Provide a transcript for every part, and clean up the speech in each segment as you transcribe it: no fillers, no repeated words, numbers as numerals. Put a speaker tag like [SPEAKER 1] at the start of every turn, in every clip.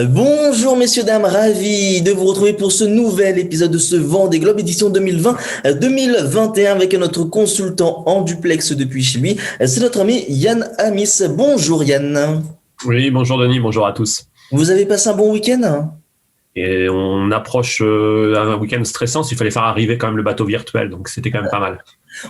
[SPEAKER 1] Bonjour messieurs, dames, ravi de vous retrouver pour ce nouvel épisode de ce Vendée Globe édition 2020-2021 avec notre consultant en duplex depuis chez lui. C'est notre ami Yann Amis. Bonjour Yann.
[SPEAKER 2] Oui, bonjour Denis, bonjour à tous.
[SPEAKER 1] Vous avez passé un bon week-end?
[SPEAKER 2] Et on approche un week-end stressant, il fallait faire arriver quand même le bateau virtuel, donc c'était quand même pas mal.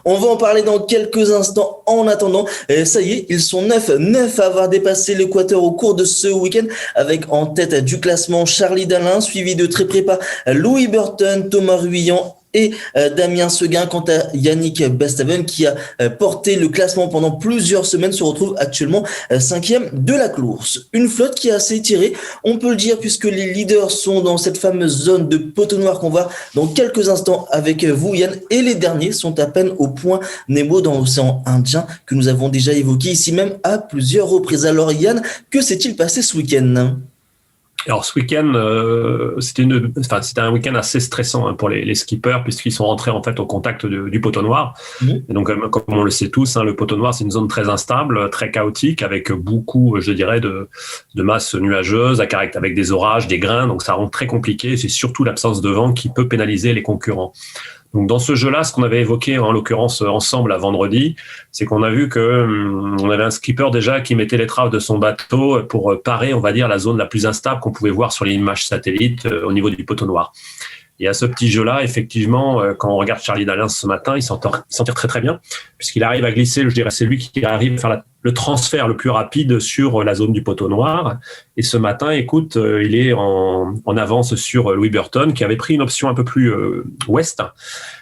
[SPEAKER 1] On va en parler dans quelques instants. En attendant, ça y est, ils sont neuf à avoir dépassé l'équateur au cours de ce week-end, avec en tête du classement Charlie Dalin, suivi de très prépa Louis Burton, Thomas Ruyant et Damien Seguin. Quant à Yannick Bestaven, qui a porté le classement pendant plusieurs semaines, se retrouve actuellement cinquième de la course. Une flotte qui est assez tirée, on peut le dire, puisque les leaders sont dans cette fameuse zone de poteau noir qu'on voit dans quelques instants avec vous, Yann, et les derniers sont à peine au point Nemo dans l'océan Indien, que nous avons déjà évoqué ici même à plusieurs reprises. Alors Yann, que s'est-il passé ce week-end ?
[SPEAKER 2] Alors ce week-end, c'était un week-end assez stressant pour les skippers, puisqu'ils sont rentrés en fait au contact du poteau noir. Et donc comme on le sait tous, le poteau noir c'est une zone très instable, très chaotique, avec beaucoup, je dirais, de masse nuageuse, avec des orages, des grains, donc ça rend très compliqué. C'est surtout l'absence de vent qui peut pénaliser les concurrents. Donc dans ce jeu-là, ce qu'on avait évoqué en l'occurrence ensemble à vendredi, c'est qu'on a vu que on avait un skipper déjà qui mettait l'étrave de son bateau pour parer, on va dire, la zone la plus instable qu'on pouvait voir sur les images satellites au niveau du poteau noir. Et à ce petit jeu-là, effectivement, quand on regarde Charlie Dalin ce matin, il s'en tire très très bien, puisqu'il arrive à glisser, je dirais, c'est lui qui arrive à faire le transfert le plus rapide sur la zone du poteau noir. Et ce matin, écoute, il est en avance sur Louis Burton, qui avait pris une option un peu plus ouest.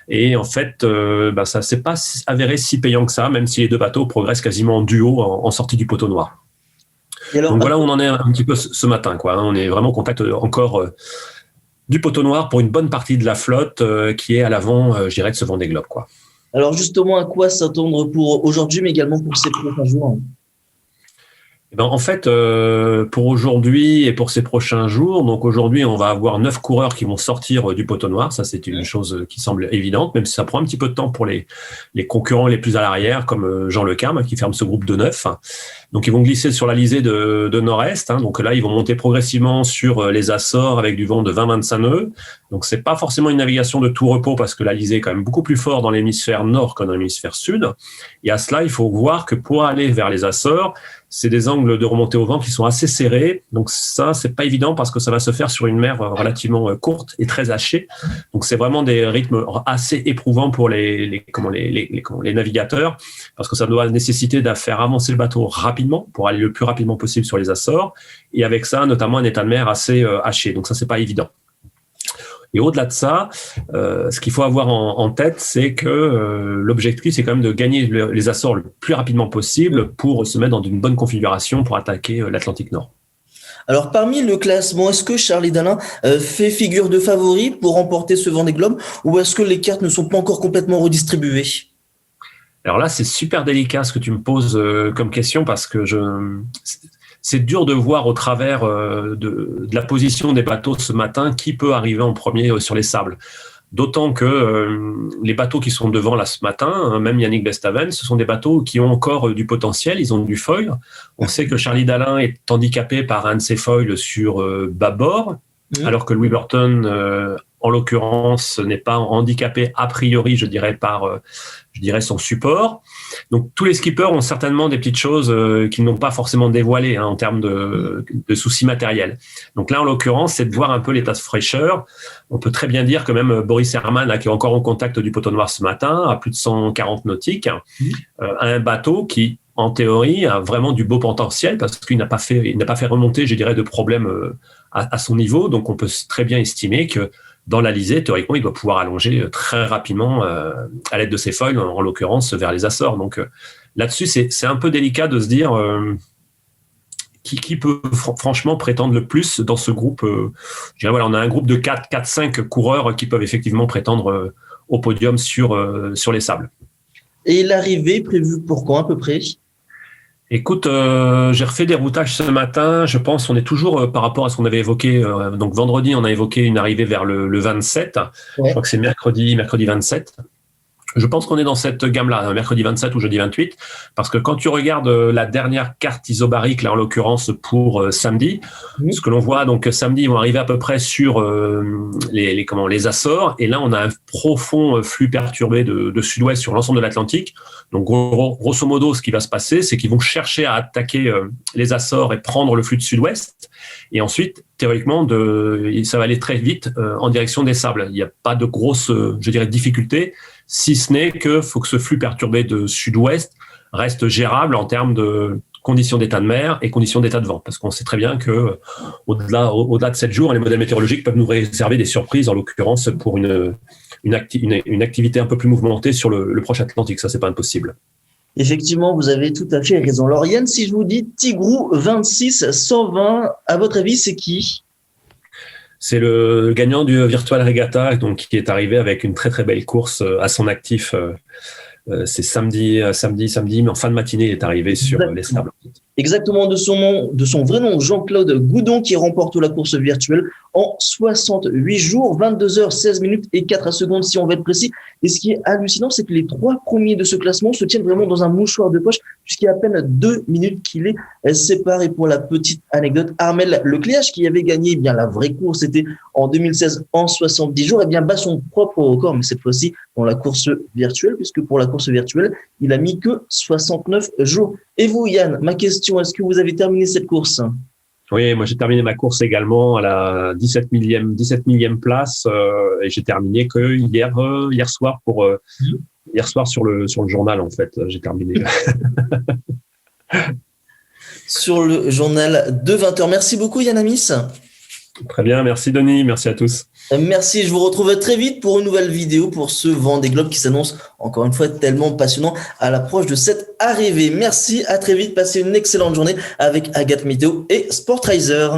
[SPEAKER 2] Et en fait, ça s'est pas avéré si payant que ça, même si les deux bateaux progressent quasiment en duo en sortie du poteau noir. Donc voilà où on en est un petit peu ce matin, quoi. On est vraiment en contact encore du poteau noir pour une bonne partie de la flotte qui est à l'avant, je dirais, de ce Vendée Globe, quoi.
[SPEAKER 1] Alors justement, à quoi s'attendre pour aujourd'hui, mais également pour ces prochains jours ?
[SPEAKER 2] En fait, pour aujourd'hui et pour ces prochains jours, donc aujourd'hui, on va avoir 9 coureurs qui vont sortir du poteau noir. Ça, c'est une chose qui semble évidente, même si ça prend un petit peu de temps pour les concurrents les plus à l'arrière, comme Jean Le Cam, qui ferme ce groupe de 9. Donc, ils vont glisser sur l'Alizé de nord-est. Donc là, ils vont monter progressivement sur les Açores avec du vent de 20-25 nœuds. Donc, c'est pas forcément une navigation de tout repos parce que l'Alizé est quand même beaucoup plus fort dans l'hémisphère nord que dans l'hémisphère sud. Et à cela, il faut voir que pour aller vers les Açores, c'est des angles de remontée au vent qui sont assez serrés. Donc ça, c'est pas évident parce que ça va se faire sur une mer relativement courte et très hachée. Donc c'est vraiment des rythmes assez éprouvants pour les navigateurs parce que ça doit nécessiter de faire avancer le bateau rapidement pour aller le plus rapidement possible sur les Açores. Et avec ça, notamment un état de mer assez haché. Donc ça, c'est pas évident. Et au-delà de ça, ce qu'il faut avoir en tête, c'est que l'objectif, c'est quand même de gagner les Açores le plus rapidement possible pour se mettre dans une bonne configuration pour attaquer l'Atlantique Nord.
[SPEAKER 1] Alors, parmi le classement, est-ce que Charlie Dalin fait figure de favori pour remporter ce Vendée Globe, ou est-ce que les cartes ne sont pas encore complètement redistribuées ?
[SPEAKER 2] Alors là, c'est super délicat ce que tu me poses comme question parce que c'est dur de voir au travers de la position des bateaux ce matin qui peut arriver en premier sur les sables. D'autant que les bateaux qui sont devant là ce matin, même Yannick Bestaven, ce sont des bateaux qui ont encore du potentiel, ils ont du foil. On sait que Charlie Dalin est handicapé par un de ses foils sur bâbord, alors que Louis Burton, en l'occurrence, n'est pas handicapé a priori, je dirais, par son support. Donc tous les skippers ont certainement des petites choses qu'ils n'ont pas forcément dévoilées en termes de soucis matériels. Donc là, en l'occurrence, c'est de voir un peu l'état de fraîcheur. On peut très bien dire que même Boris Herrmann, qui est encore en contact du poteau noir ce matin, à plus de 140 nautiques, a un bateau qui, en théorie, a vraiment du beau potentiel parce qu'il n'a pas fait remonter, je dirais, de problèmes à son niveau. Donc on peut très bien estimer que dans l'Alizé, théoriquement, il doit pouvoir allonger très rapidement à l'aide de ses foils, en l'occurrence vers les Açores. Donc là-dessus, c'est un peu délicat de se dire qui peut franchement prétendre le plus dans ce groupe. Je dirais, voilà, on a un groupe de 4-5 coureurs qui peuvent effectivement prétendre au podium sur les sables.
[SPEAKER 1] Et l'arrivée prévue pour quand à peu près ?
[SPEAKER 2] Écoute, j'ai refait des routages ce matin. Je pense qu'on est toujours par rapport à ce qu'on avait évoqué. Donc vendredi, on a évoqué une arrivée vers le 27. Ouais. Je crois que c'est mercredi 27. Je pense qu'on est dans cette gamme-là, mercredi 27 ou jeudi 28, parce que quand tu regardes la dernière carte isobarique, là en l'occurrence pour samedi, ce que l'on voit, donc samedi, ils vont arriver à peu près sur les Açores, et là on a un profond flux perturbé de sud-ouest sur l'ensemble de l'Atlantique. Donc grosso modo, ce qui va se passer, c'est qu'ils vont chercher à attaquer les Açores et prendre le flux de sud-ouest, et ensuite, théoriquement, ça va aller très vite en direction des sables. Il n'y a pas de grosse, je dirais, difficulté, si ce n'est qu'il faut que ce flux perturbé de sud-ouest reste gérable en termes de conditions d'état de mer et conditions d'état de vent. Parce qu'on sait très bien que au-delà de 7 jours, les modèles météorologiques peuvent nous réserver des surprises, en l'occurrence pour une activité un peu plus mouvementée sur le proche Atlantique. Ça, c'est pas impossible.
[SPEAKER 1] Effectivement, vous avez tout à fait raison. Lauriane, si je vous dis Tigrou 26 120, à votre avis, c'est qui?
[SPEAKER 2] C'est le gagnant du Virtual Regatta, donc qui est arrivé avec une très très belle course à son actif. C'est samedi, mais en fin de matinée, il est arrivé sur les sables.
[SPEAKER 1] Exactement, de son vrai nom, Jean-Claude Goudon, qui remporte la course virtuelle en 68 jours, 22 heures, 16 minutes et 4 secondes, si on veut être précis. Et ce qui est hallucinant, c'est que les 3 premiers de ce classement se tiennent vraiment dans un mouchoir de poche, puisqu'il y a à peine 2 minutes qu'il est séparé. Pour la petite anecdote, Armel Lecléache, qui avait gagné eh bien la vraie course, c'était en 2016 en 70 jours, eh bien bat son propre record, mais cette fois-ci dans la course virtuelle, puisque pour la course virtuelle, il a mis que 69 jours. Et vous, Yann, ma question, est-ce que vous avez terminé cette course?
[SPEAKER 2] Oui, moi j'ai terminé ma course également à la 17 millième place et j'ai terminé que hier soir sur le journal en fait, j'ai terminé.
[SPEAKER 1] Sur le journal de 20h. Merci beaucoup Yann Amis.
[SPEAKER 2] Très bien, merci Denis, merci à tous.
[SPEAKER 1] Merci, je vous retrouve très vite pour une nouvelle vidéo pour ce Vendée Globe qui s'annonce encore une fois tellement passionnant à l'approche de cette arrivée. Merci, à très vite, passez une excellente journée avec Agathe Météo et Sportriser.